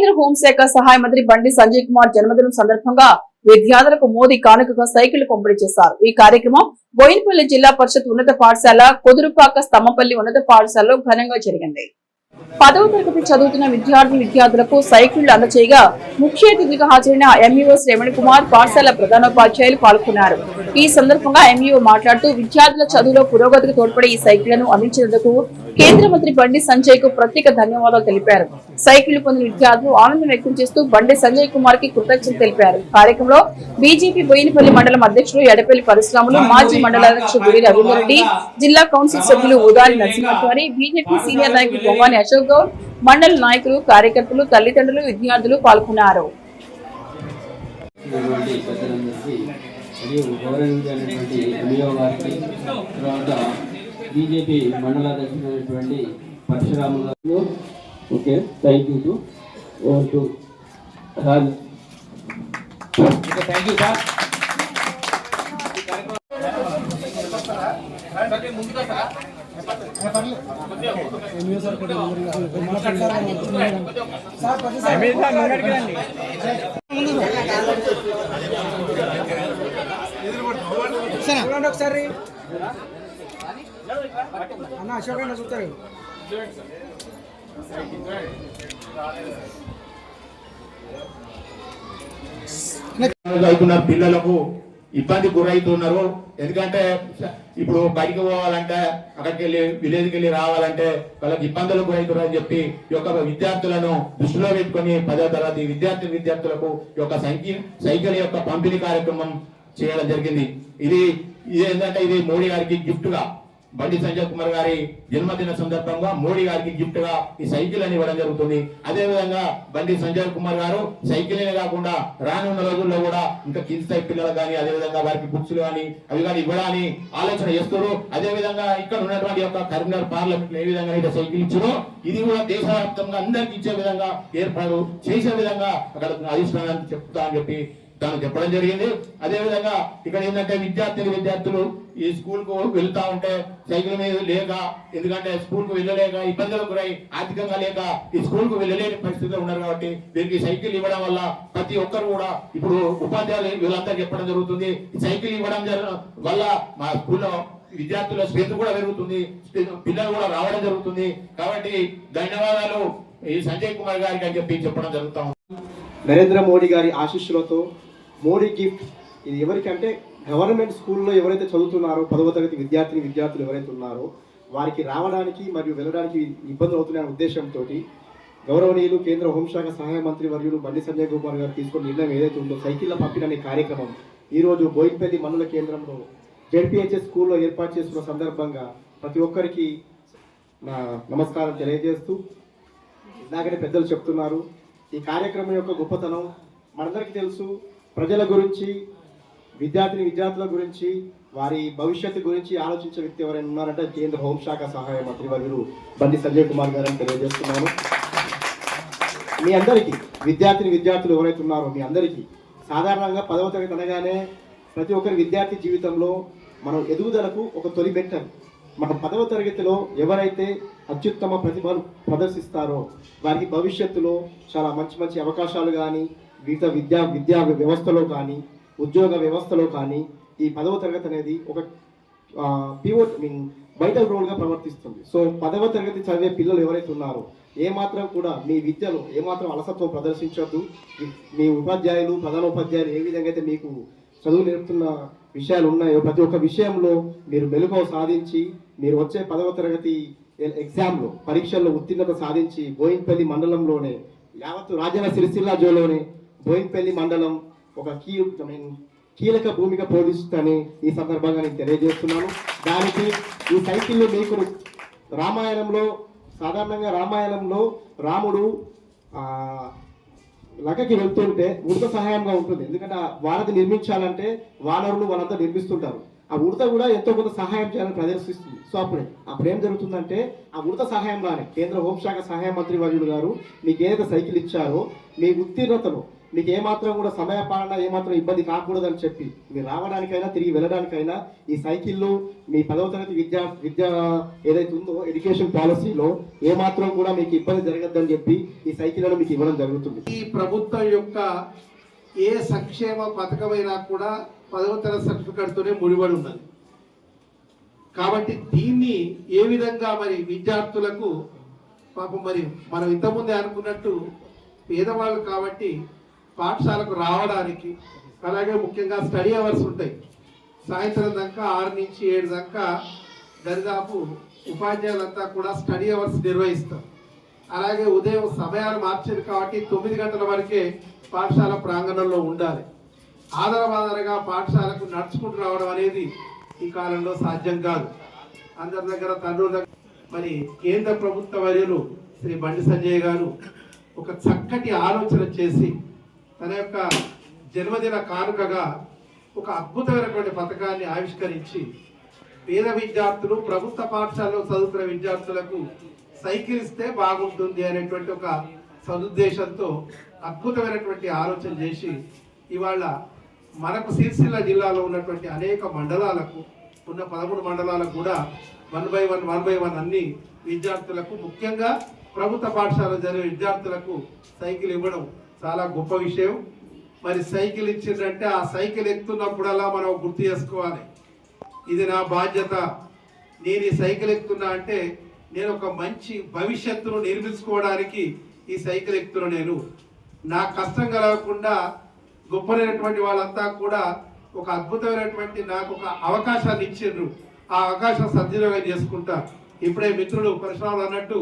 కేంద్ర హోంశాఖ సహాయ మంత్రి బండి సంజయ్ కుమార్ జన్మదినం సందర్భంగా విద్యార్థులకు మోదీ కానుకగా సైకిల్ పంపిణీ చేశారు. ఈ కార్యక్రమం బోయినపల్లి జిల్లా పరిషత్ ఉన్నత పాఠశాల, కొదురుపాక స్తంభపల్లి ఉన్నత పాఠశాలలో ఘనంగా జరిగింది. 10వ తరగతి చదువుతున్న విద్యార్థులకు సైకిళ్లు అందజేయగా ముఖ్య అతిథిగా హాజరైన ఎంఈఓ శ్రవణ్ కుమార్, పాఠశాల ప్రధానోపాధ్యాయులు పాల్గొన్నారు. ఈ సందర్భంగా ఎంఈఓ మాట్లాడుతూ విద్యార్థుల చదువులో పురోగతికి తోడ్పడే ఈ సైకిళ్లను అందించినందుకు కేంద్ర మంత్రి బండి సంజయ్ కు ప్రత్యేక ధన్యవాదాలు తెలిపారు. సైకిళ్లు పొందిన విద్యార్థులు ఆనందం వ్యక్తం చేస్తూ బండి సంజయ్ కుమార్ కి కృతజ్ఞతలు తెలిపారు. కార్యక్రమంలో బీజేపీ బోయినపల్లి మండలం అధ్యక్షుడు ఎడపల్లి పరశురాములు, మాజీ మండల అధ్యక్షుడు గుడి రవీంద్రరెడ్డి, జిల్లా కౌన్సిల్ సభ్యులు ఉదారి నరసింహాచారి, బీజేపీ సీనియర్ నాయకులు భవాని అశోక్ గౌడ్, మండల నాయకులు, కార్యకర్తలు, తల్లిదండ్రులు, విద్యార్థులు పాల్గొన్నారు. బీజేపీ మండల అధ్యక్షుడైనటువంటి పరశురాము గారు, okay, thank you to over to thank you sir. ఒకసారి అన్న అశోక్ అన్న చూస్తారు. చదువుతున్న పిల్లలకు ఇబ్బంది గురవుతున్నారు. ఎందుకంటే ఇప్పుడు బయటికి పోవాలంటే, అక్కడికి వెళ్ళి విలేజ్కి వెళ్ళి రావాలంటే వాళ్ళకి ఇబ్బందులు గురవుతున్నారు అని చెప్పి ఈ యొక్క విద్యార్థులను దృష్టిలో పెట్టుకుని 10వ తరగతి విద్యార్థులకు ఈ యొక్క సైకిల్ యొక్క పంపిణీ కార్యక్రమం చేయడం జరిగింది. ఇది ఏంటంటే ఇది మోడీ గారికి గిఫ్ట్ గా, బండి సంజయ్ కుమార్ గారి జన్మదిన సందర్భంగా మోడీ గారికి గిఫ్ట్ గా ఈ సైకిల్ అని ఇవ్వడం జరుగుతుంది. అదే విధంగా బండి సంజయ్ కుమార్ గారు సైకిల్ కాకుండా రానున్న రోజుల్లో కూడా ఇంకా కిడ్స్ స్థాయి పిల్లలకు కానీ, అదే విధంగా వారికి బుక్స్ కానీ అవి కానీ ఇవ్వడానికి ఆలోచన చేస్తారు. అదే విధంగా ఇక్కడ ఉన్నటువంటి యొక్క కరీంనగర్ పార్లమెంట్ ఏ విధంగా అయితే సైకిల్ ఇచ్చారో ఇది కూడా దేశవ్యాప్తంగా అందరికి ఇచ్చే విధంగా ఏర్పాటు చేసే విధంగా అక్కడ అధిష్టానాన్ని చెప్తా అని చెప్పి దాన్ని చెప్పడం జరిగింది. అదే విధంగా ఇక్కడ ఏంటంటే విద్యార్థులు ఈ స్కూల్ కు వెళ్తా ఉంటే సైకిల్ మీద లేక, ఎందుకంటే స్కూల్ కు వెళ్ళలేక ఇబ్బందులకు గురై ఆర్థికంగా లేక ఈ స్కూల్ కు వెళ్ళలేని పరిస్థితిలో ఉన్నారు. కాబట్టి వీరికి సైకిల్ ఇవ్వడం వల్ల ప్రతి ఒక్కరు కూడా ఇప్పుడు ఉపాధ్యాయులు వీళ్ళంతా చెప్పడం జరుగుతుంది. ఈ సైకిల్ ఇవ్వడం వల్ల మా స్కూల్లో విద్యార్థుల స్ట్రెంత్ కూడా పెరుగుతుంది, పిల్లలు కూడా రావడం జరుగుతుంది. కాబట్టి ధన్యవాదాలు ఈ సంజయ్ కుమార్ గారికి అని చెప్పి చెప్పడం జరుగుతాం. నరేంద్ర మోడీ గారి ఆశీస్సులతో మోడీ గిఫ్ట్ ఇది ఎవరికంటే గవర్నమెంట్ స్కూల్లో ఎవరైతే చదువుతున్నారో 10వ తరగతి విద్యార్థులు ఎవరైతే ఉన్నారో వారికి రావడానికి మరియు వెళ్ళడానికి ఇబ్బందులు అవుతున్న ఉద్దేశంతో గౌరవనీయులు కేంద్ర హోంశాఖ సహాయ మంత్రి వర్యులు బండి సంజయ్ కుమార్ గారు తీసుకున్న నిర్ణయం ఏదైతే ఉందో సైకిళ్ల పంపిణీ అనే కార్యక్రమం ఈరోజు బోయినపల్లి మండల కేంద్రంలో జెడ్పీహెచ్ఎస్ స్కూల్లో ఏర్పాటు చేసుకున్న సందర్భంగా ప్రతి ఒక్కరికి నా నమస్కారం తెలియజేస్తూ, ఇలాగనే పెద్దలు చెప్తున్నారు ఈ కార్యక్రమం యొక్క గొప్పతనం మనందరికీ తెలుసు. ప్రజల గురించి, విద్యార్థుల గురించి, వారి భవిష్యత్తు గురించి ఆలోచించే వ్యక్తి ఎవరైనా ఉన్నారంటే కేంద్ర హోంశాఖ సహాయ మంత్రి వర్యులు బండి సంజయ్ కుమార్ గారు అని తెలియజేస్తున్నాను. మీ అందరికీ విద్యార్థులు ఎవరైతే ఉన్నారో మీ అందరికీ సాధారణంగా 10వ తరగతి అనగానే ప్రతి ఒక్కరి విద్యార్థి జీవితంలో మనం ఎదుగుదలకు ఒక తొలి మెట్టు. మన 10వ తరగతిలో ఎవరైతే అత్యుత్తమ ప్రతిభను ప్రదర్శిస్తారో వారికి భవిష్యత్తులో చాలా మంచి అవకాశాలు కానీ, విద్యా వ్యవస్థలో కానీ, ఉద్యోగ వ్యవస్థలో కానీ ఈ 10వ తరగతి అనేది ఒక పివోట్ వైటల్ రోల్గా ప్రవర్తిస్తుంది. సో 10వ తరగతి చదివే పిల్లలు ఎవరైతే ఉన్నారో ఏమాత్రం కూడా మీ విద్యలో ఏమాత్రం అలసత్వం ప్రదర్శించొద్దు. మీ ఉపాధ్యాయులు, ప్రధానోపాధ్యాయులు ఏ విధంగా అయితే మీకు చదువు నేర్పుతున్న విషయాలు ఉన్నాయో ప్రతి ఒక్క విషయంలో మీరు మెలకువ సాధించి మీరు వచ్చే 10వ తరగతి ఎగ్జామ్లో పరీక్షల్లో ఉత్తీర్ణత సాధించి బోయినపల్లి మండలంలోనే యావత్తు రాజన్న సిరిసిల్ల జిల్లాలోనే బోయినపల్లి మండలం ఒక కీలక భూమిక పోషిస్తుందని ఈ సందర్భంగా నేను తెలియజేస్తున్నాను. దానికి ఈ సైకిల్లో మీకు రామాయణంలో రాముడు లంకకి వెళ్తుంటే ఉడత సహాయంగా ఉంటుంది. ఎందుకంటే ఆ వారధి నిర్మించాలంటే వానరులు వాళ్ళంతా నిర్మిస్తుంటారు. ఆ ఉడత కూడా ఎంతో కొంత సహాయం చేయాలని ప్రదర్శిస్తుంది. సో అప్పుడు ఏం జరుగుతుందంటే ఆ ఉడత సహాయంగానే కేంద్ర హోంశాఖ సహాయ మంత్రి వర్యులు గారు మీకు ఏదైతే సైకిల్ ఇచ్చారో మీ ఉత్తీర్ణతలో మీకు ఏమాత్రం కూడా సమయపాలన ఏమాత్రం ఇబ్బంది కాకూడదని చెప్పి మీరు రావడానికైనా తిరిగి వెళ్ళడానికైనా ఈ సైకిళ్ళు మీ 10వ తరగతి విద్య ఏదైతే ఉందో ఎడ్యుకేషన్ పాలసీలో ఏమాత్రం కూడా మీకు ఇబ్బంది జరగద్దని చెప్పి ఈ సైకిళ్లను మీకు ఇవ్వడం జరుగుతుంది. ఈ ప్రభుత్వం యొక్క ఏ సంక్షేమ పథకమైనా కూడా 10వ తరగతి సర్టిఫికేట్తోనే ముడిపడి ఉన్నది. కాబట్టి దీన్ని ఏ విధంగా మరి విద్యార్థులకు పాపం మరి మనం ఇంతకుముందే అనుకున్నట్టు పేదవాళ్ళు కాబట్టి పాఠశాలకు రావడానికి, అలాగే ముఖ్యంగా స్టడీ అవర్స్ ఉంటాయి. సాయంత్రం దాకా 6 నుంచి 7 దాకా దరిదాపు ఉపాధ్యాయులంతా కూడా స్టడీ అవర్స్ నిర్వహిస్తారు. అలాగే ఉదయం సమయాలు మార్చేది కాబట్టి 9 గంటల వరకే పాఠశాల ప్రాంగణంలో ఉండాలి. ఆధారగా పాఠశాలకు నడుచుకుంటూ రావడం అనేది ఈ కాలంలో సాధ్యం కాదు. అందరి దగ్గర తండ్రుల దగ్గర మరి కేంద్ర ప్రభుత్వ వర్యులు శ్రీ బండి సంజయ్ గారు ఒక చక్కటి ఆలోచన చేసి తన యొక్క జన్మదిన కానుకగా ఒక అద్భుతమైనటువంటి పథకాన్ని ఆవిష్కరించి పేద విద్యార్థులు ప్రభుత్వ పాఠశాలలో చదువుతున్న విద్యార్థులకు సైకిల్ ఇస్తే బాగుంటుంది అనేటువంటి ఒక సదుద్దేశంతో అద్భుతమైనటువంటి ఆలోచన చేసి ఇవాళ మనకు సిరిసిల్ల జిల్లాలో ఉన్నటువంటి అనేక మండలాలకు ఉన్న 13 మండలాలకు కూడా 1 by 1 అన్ని విద్యార్థులకు ముఖ్యంగా ప్రభుత్వ పాఠశాల జరిగే విద్యార్థులకు సైకిల్ ఇవ్వడం చాలా గొప్ప విషయం. మరి సైకిల్ ఇచ్చిందంటే ఆ సైకిల్ ఎక్కుతున్నప్పుడల్లా మనం గుర్తు చేసుకోవాలి, ఇది నా బాధ్యత, నేను ఈ సైకిల్ ఎక్కుతున్నా అంటే నేను ఒక మంచి భవిష్యత్తును నిర్మించుకోవడానికి ఈ సైకిల్ ఎక్కుతున్నా, నేను నా కష్టం కలగకుండా గొప్పనైనటువంటి వాళ్ళంతా కూడా ఒక అద్భుతమైనటువంటి నాకు ఒక అవకాశాన్ని ఇచ్చిండ్రు, ఆ అవకాశం సద్వినియోగం చేసుకుంటా. ఇప్పుడే మిత్రుడు పరశురాములు అన్నట్టు